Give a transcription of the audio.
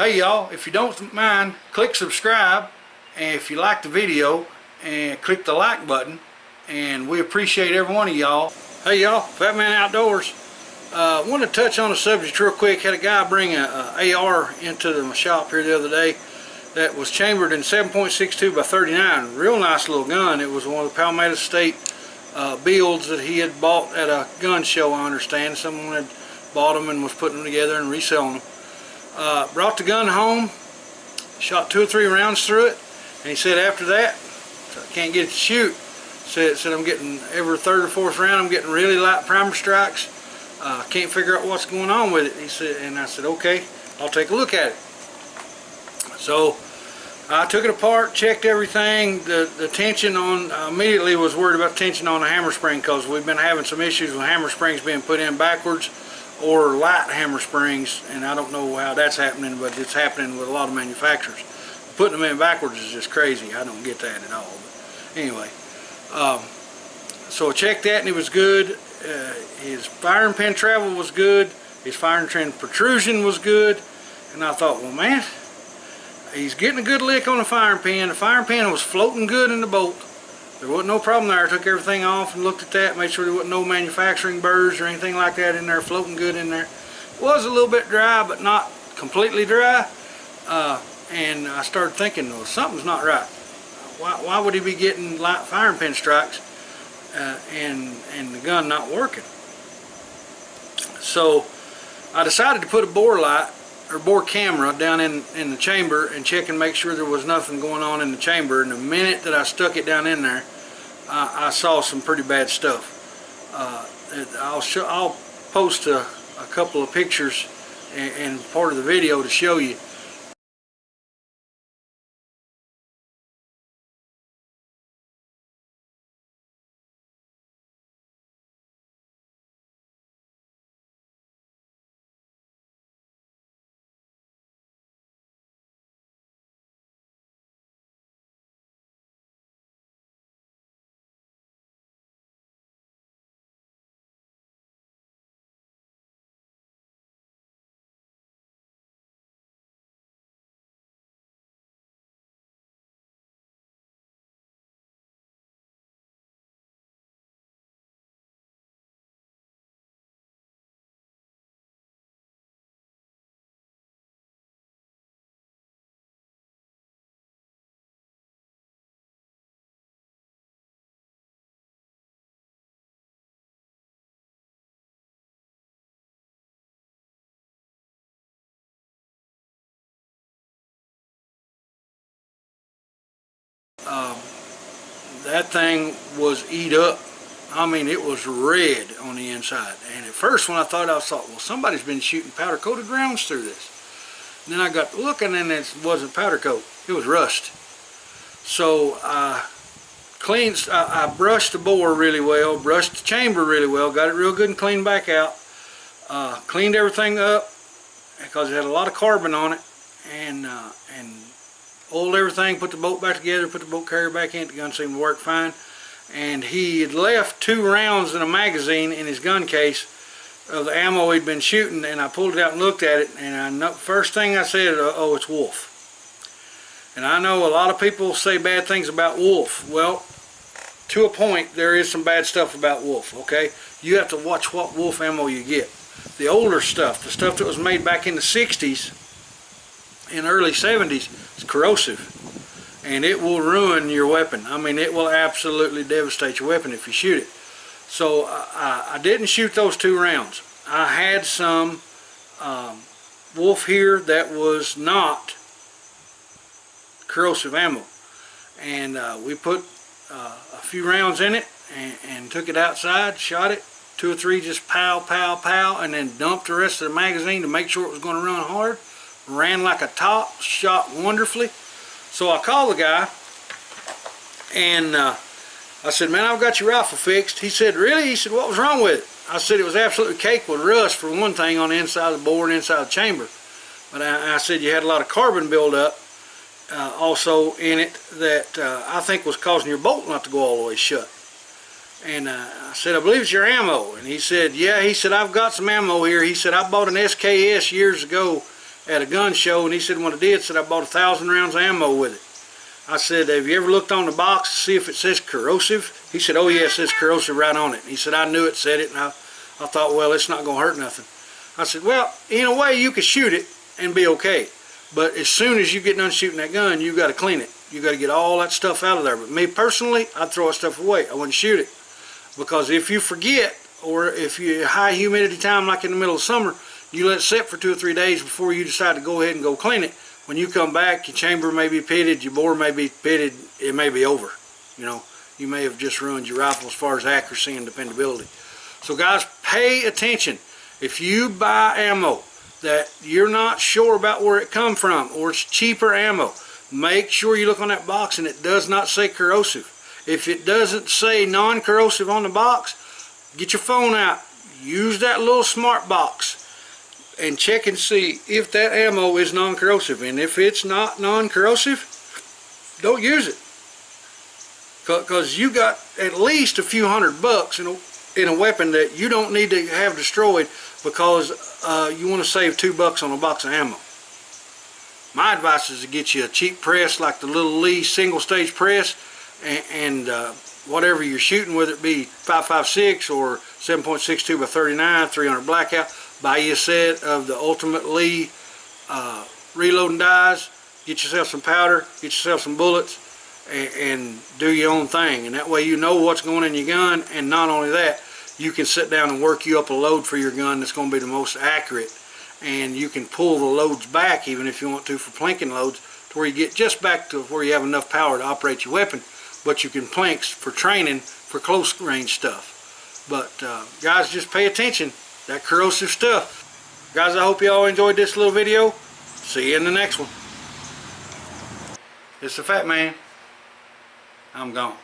Hey y'all, if you don't mind, click subscribe, and if you like the video, and click the like button, and we appreciate every one of y'all. Hey y'all, Fat Man Outdoors. Want to touch on the subject real quick. Had a guy bring a AR into the shop here the other day that was chambered in 7.62 by 39. Real nice little gun. It was one of the Palmetto State builds that he had bought at a gun show, I understand. Someone had bought them and was putting them together and reselling them. Brought the gun home, shot 2 or 3 rounds through it, and he said after that, I can't get it to shoot. Said I'm getting every 3rd or 4th round, I'm getting really light primer strikes. Can't figure out what's going on with it. He said, and I said, okay, I'll take a look at it. So I took it apart, checked everything. The tension on, immediately was worried about tension on the hammer spring, because we've been having some issues with hammer springs being put in backwards or light hammer springs, and I don't know how that's happening, but it's happening with a lot of manufacturers. Putting them in backwards is just crazy. I don't get that at all. But anyway, so I checked that and it was good. His firing pin travel was good. His firing pin protrusion was good. And I thought, well man, he's getting a good lick on the firing pin. The firing pin was floating good in the bolt. There wasn't no problem there. I took everything off and looked at that, made sure there wasn't no manufacturing burrs or anything like that in there, floating good in there. It was a little bit dry, but not completely dry. And I started thinking, well, something's not right. Why would he be getting light firing pin strikes and the gun not working? So I decided to put a bore light or bore camera down in the chamber and check and make sure there was nothing going on in the chamber. And the minute that I stuck it down in there, I saw some pretty bad stuff. I'll post a couple of pictures and part of the video to show you. That thing was eat up. I mean, it was red on the inside. And at first when I thought, well, somebody's been shooting powder coated rounds through this. And then I got looking and it wasn't powder coat, it was rust. So I brushed the bore really well, brushed the chamber really well, got it real good and cleaned back out. Cleaned everything up because it had a lot of carbon on it, and oiled everything, put the bolt back together, put the bolt carrier back in. The gun seemed to work fine. And he had left 2 rounds in a magazine in his gun case of the ammo he'd been shooting, and I pulled it out and looked at it, and first thing I said, oh, it's Wolf. And I know a lot of people say bad things about Wolf. Well, to a point, there is some bad stuff about Wolf, okay? You have to watch what Wolf ammo you get. The older stuff, the stuff that was made back in the 60s and early 70s, is corrosive. And it will ruin your weapon. I mean, it will absolutely devastate your weapon if you shoot it. So I didn't shoot those 2 rounds. I had some Wolf here that was not corrosive ammo. And we put a few rounds in it and took it outside, shot it, 2 or 3 just pow, pow, pow, and then dumped the rest of the magazine to make sure it was going to run hard. Ran like a top, shot wonderfully. So I called the guy and I said, man, I've got your rifle fixed. He said, really? He said, what was wrong with it? I said, it was absolutely caked with rust for one thing on the inside of the bore and inside the chamber. But I said you had a lot of carbon buildup also in it that I think was causing your bolt not to go all the way shut. And I said, I believe it's your ammo. And he said, yeah. He said, I've got some ammo here. He said, I bought an SKS years ago at a gun show, and he said when I did, said I bought 1,000 rounds of ammo with it. I said, have you ever looked on the box to see if it says corrosive? He said, oh yeah, it says corrosive right on it. And he said, I knew it said it, and I thought, well, it's not going to hurt nothing. I said, well, in a way you could shoot it and be okay. But as soon as you get done shooting that gun, you got to clean it. You got to get all that stuff out of there. But me personally, I'd throw that stuff away. I wouldn't shoot it. Because if you forget, or if you high humidity time like in the middle of summer, you let it sit for 2 or 3 days before you decide to go ahead and go clean it. When you come back, your chamber may be pitted, your bore may be pitted, it may be over. You know, you may have just ruined your rifle as far as accuracy and dependability. So guys, pay attention. If you buy ammo that you're not sure about where it come from, or it's cheaper ammo, make sure you look on that box and it does not say corrosive. If it doesn't say non-corrosive on the box, get your phone out, use that little smart box and check and see if that ammo is non-corrosive. And if it's not non-corrosive, don't use it, because you got at least a few $100 in a weapon that you don't need to have destroyed because you want to save $2 on a box of ammo. My advice is to get you a cheap press like the little Lee single stage press, and whatever you're shooting, whether it be 5.56 or 7.62 by 39, 300 blackout. Buy you a set of the Ultimate Lee reloading dies, get yourself some powder, get yourself some bullets, and do your own thing. And that way you know what's going in your gun, and not only that, you can sit down and work you up a load for your gun that's going to be the most accurate. And you can pull the loads back even if you want to for plinking loads, to where you get just back to where you have enough power to operate your weapon, but you can plinks for training for close range stuff. But guys, just pay attention. That corrosive stuff. Guys, I hope you all enjoyed this little video. See you in the next one. It's the Fat Man. I'm gone.